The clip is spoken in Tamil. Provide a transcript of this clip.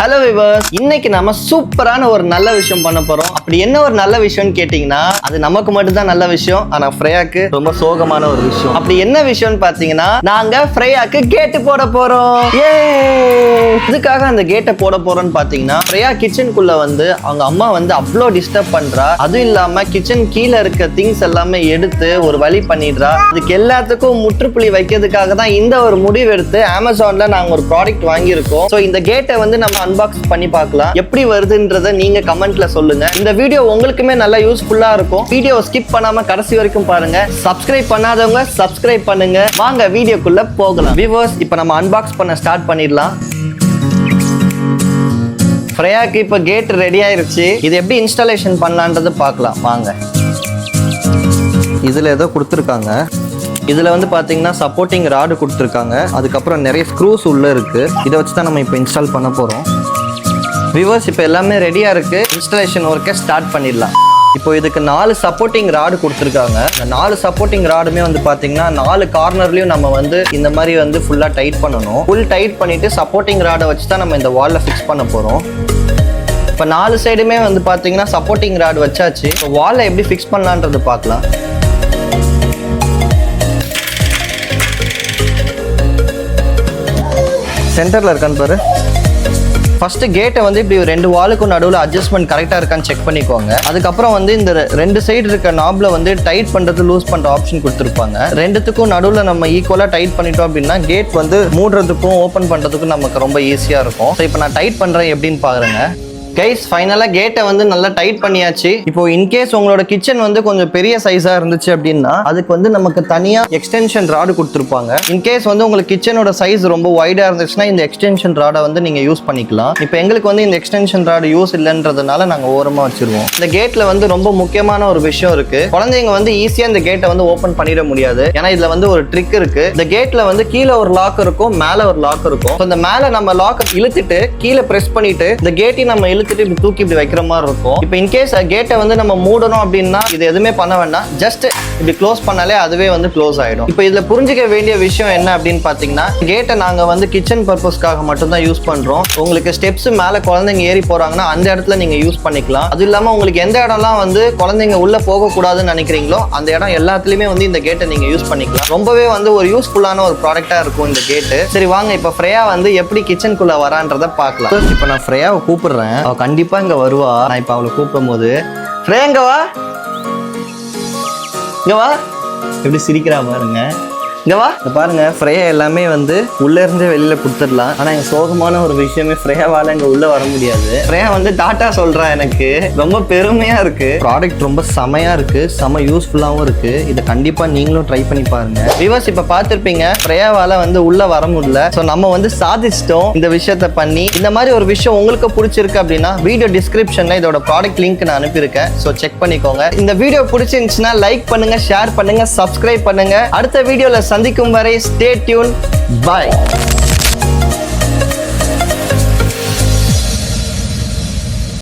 ஹலோ விவர்ஸ், இன்னைக்கு நம்ம சூப்பரான ஒரு நல்ல விஷயம் பண்ண போறோம். அப்படி என்ன ஒரு நல்ல விஷயம்னு கேட்டீங்கன்னா, அது நமக்கு மட்டும் தான் நல்ல விஷயம், ஆனா ஃப்ரேயாக்கு ரொம்ப சோகமான ஒரு விஷயம். அப்படி என்ன விஷயம்னு பாத்தீங்கன்னா, நாங்க ஃப்ரேயாக்கு கேட் போட போறோம். இதுக்காக அந்த கேட்டை போட போறோம்னு பாத்தீங்கன்னா, ஃப்ரேயா கிச்சனுக்குள்ள வந்து அவங்க அம்மா வந்து அவ்வளோ டிஸ்டர்ப் பண்றா. அதுவும் இல்லாம கிச்சன் கீழே இருக்க திங்ஸ் எல்லாமே எடுத்து ஒரு வழி பண்ணிடுறா. இதுக்கு எல்லாத்துக்கும் முற்றுப்புள்ளி வைக்கிறதுக்காக தான் இந்த ஒரு முடிவு எடுத்து அமேசான்ல நாங்க ஒரு ப்ராடக்ட் வாங்கியிருக்கோம். ஸோ இந்த கேட்டை வந்து நம்ம அன்பாக்ஸ் பண்ணி பார்க்கலாம். எப்படி வருதுன்றத நீங்க கமெண்ட்ல சொல்லுங்க. இந்த வீடியோ உங்களுக்குமே நல்லா யூஸ்ஃபுல்லா இருக்கும். வீடியோ ஸ்கிப் பண்ணாம கடைசி வரைக்கும் பாருங்க. சப்ஸ்கிரைப் பண்ணாதவங்க சப்ஸ்கிரைப் பண்ணுங்க. வாங்க வீடியோக்குள்ள போகலாம். வியூவர்ஸ், இப்போ நம்ம அன்பாக்ஸ் பண்ண ஸ்டார்ட் பண்ணிடலாம். ஃப்ரேயாக்கு இப்போ கேட் ரெடி ஆயிருச்சு. இது எப்படி இன்ஸ்டாலேஷன் பண்ணலான்றது பார்க்கலாம் வாங்க. இதுல ஏதோ கொடுத்துருக்காங்க. இதில் வந்து பார்த்தீங்கன்னா சப்போர்ட்டிங் ராடு கொடுத்துருக்காங்க. அதுக்கப்புறம் நிறைய ஸ்க்ரூஸ் உள்ளே இருக்குது. இதை வச்சு தான் நம்ம இப்போ இன்ஸ்டால் பண்ண போகிறோம். வியூவர்ஸ், இப்போ எல்லாமே ரெடியாக இருக்குது. இன்ஸ்டாலேஷன் ஒர்க்கை ஸ்டார்ட் பண்ணிடலாம். இப்போ இதுக்கு 4 சப்போர்ட்டிங் ராடு கொடுத்துருக்காங்க. இந்த 4 சப்போர்ட்டிங் ராடுமே வந்து பார்த்தீங்கன்னா 4 கார்னர்லையும் நம்ம வந்து இந்த மாதிரி வந்து ஃபுல்லாக டைட் பண்ணணும். ஃபுல் டைட் பண்ணிவிட்டு சப்போர்ட்டிங் ராடை வச்சு தான் நம்ம இந்த வாலில் ஃபிக்ஸ் பண்ண போகிறோம். இப்போ 4 சைடுமே வந்து பார்த்தீங்கன்னா சப்போர்ட்டிங் ராடு வச்சாச்சு. இப்போ வாலில் எப்படி ஃபிக்ஸ் பண்ணலான்றது பார்க்கலாம். சென்டரில் இருக்கான்னு பாரு. ஃபர்ஸ்ட் கேட்டை வந்து இப்படி 2 வாலுக்கும் நடுவில் அட்ஜஸ்ட்மெண்ட் கரெக்டாக இருக்கான்னு செக் பண்ணிக்கோங்க. அதுக்கப்புறம் வந்து இந்த 2 சைடு இருக்க நாப்ல வந்து டைட் பண்ணுறது லூஸ் பண்ணுற ஆப்ஷன் கொடுத்துருப்பாங்க. ரெண்டுத்துக்கும் நடுவில் நம்ம ஈக்குவலாக டைட் பண்ணிட்டோம் அப்படின்னா கேட் வந்து மூடுறதுக்கும் ஓப்பன் பண்ணுறதுக்கும் நமக்கு ரொம்ப ஈஸியாக இருக்கும். ஸோ இப்போ நான் டைட் பண்ணுறேன் எப்படின்னு பாருங்க. கைஸ், ஃபைனலாக கேட்டை வந்து நல்லா டைட் பண்ணியாச்சு. இப்போ இன்கேஸ் உங்களோட கிச்சன் வந்து கொஞ்சம் பெரிய சைஸாக இருந்துச்சு அப்படின்னா அதுக்கு வந்து நமக்கு தனியாக எக்ஸ்டென்ஷன் ராடு கொடுத்துருப்பாங்க. இன்கேஸ் வந்து உங்களுக்கு கிச்சனோட சைஸ் ரொம்ப வைடாக இருந்துச்சுன்னா இந்த எக்ஸ்டென்ஷன் ராடை வந்து நீங்கள் யூஸ் பண்ணிக்கலாம். இப்போ எங்களுக்கு வந்து இந்த எக்ஸ்டென்ஷன் ராடு யூஸ் இல்லைன்றதுனால நாங்கள் ஓரமாக வச்சிருவோம். இந்த கேட்டில் வந்து ரொம்ப முக்கியமான ஒரு விஷயம் இருக்கு. குழந்தைங்க வந்து ஈஸியாக இந்த கேட்டை வந்து ஓப்பன் பண்ணிட முடியாது. ஏன்னா இதில் வந்து ஒரு ட்ரிக் இருக்கு. இந்த கேட்டில் வந்து கீழே ஒரு லாக் இருக்கும், மேலே ஒரு லாக் இருக்கும். இந்த மேலே நம்ம லாக் இழுத்துட்டு கீழே ப்ரெஸ் பண்ணிட்டு இந்த கேட்டையும் நம்ம இப்படி தூக்கி இப்படி வைக்கிற மாதிரி இருக்கும். இப்போ இன்கேஸ் கேட்டை வந்து நம்ம மூடணும் அப்படின்னா இது எதுவுமே பண்ண வேண்டாம். ஜஸ்ட் இப்படி க்ளோஸ் பண்ணாலே அதுவே வந்து க்ளோஸ் ஆயிடும். இப்போ இதுல புரிஞ்சுக்க வேண்டிய விஷயம் என்ன அப்படின்னு பாத்தீங்கன்னா, கேட்டை நாங்க வந்து கிச்சன் பர்பஸ்க்காக மட்டும் தான் யூஸ் பண்றோம். உங்களுக்கு ஸ்டெப்ஸ் மேல குழந்தைங்க ஏறி போறாங்கன்னா அந்த இடத்துல நீங்க யூஸ் பண்ணிக்கலாம். அது இல்லாம உங்களுக்கு எந்த இடம்லாம் வந்து குழந்தைங்க உள்ள போக கூடாதுன்னு நினைக்கிறீங்களோ அந்த இடம் எல்லாத்துலயுமே வந்து இந்த கேட்டை நீங்க யூஸ் பண்ணிக்கலாம். ரொம்பவே வந்து ஒரு யூஸ்ஃபுல்லான ஒரு ப்ராடக்டா இருக்கும் இந்த கேட்டு. சரி வாங்க, இப்போ ஃப்ரேயா வந்து எப்படி கிச்சனுக்குள்ள வரான்றத பார்க்கலாம். இப்போ நான் ஃப்ரேயாவை கூப்பிடுறேன். கண்டிப்பா இங்க வருவா. நான் இப்ப அவளை கூப்பிடும் போது ஃப்ரேயா இங்க வா, இங்க வா. எப்படி சிரிக்கிறா பாருங்க. இங்க வா. பாருங்க, ஃப்ரேயா எல்லாமே வந்து உள்ள இருந்து வெளியில கொடுத்துடலாம். ஆனா எங்க சோகமான ஒரு விஷயமே ஃப்ரேயாவால இங்க உள்ள வர முடியாது. ஃப்ரேயா வந்து டாட்டா சொல்றா. எனக்கு ரொம்ப பெருமையா இருக்கு. ப்ராடக்ட் ரொம்ப செமையா இருக்கு, செம யூஸ்ஃபுல்லாவும் இருக்கு. இதை கண்டிப்பா நீங்களும் ட்ரை பண்ணி பாருங்க. வியூவர்ஸ், இப்ப பார்த்திருப்பீங்க ஃப்ரேயாவால வந்து உள்ள வர முடியல. ஸோ நம்ம வந்து சாதிச்சிட்டோம் இந்த விஷயத்த பண்ணி. இந்த மாதிரி ஒரு விஷயம் உங்களுக்கு பிடிச்சிருக்கு அப்படின்னா வீடியோ டிஸ்கிரிப்ஷன்ல இதோட ப்ராடக்ட் லிங்க் நான் அனுப்பியிருக்கேன். ஸோ செக் பண்ணிக்கோங்க. இந்த வீடியோ பிடிச்சிருந்துச்சுன்னா லைக் பண்ணுங்க, ஷேர் பண்ணுங்க, சப்ஸ்கிரைப் பண்ணுங்க. அடுத்த வீடியோல சந்திக்கும் வரை ஸ்டே டியூன். பாய்.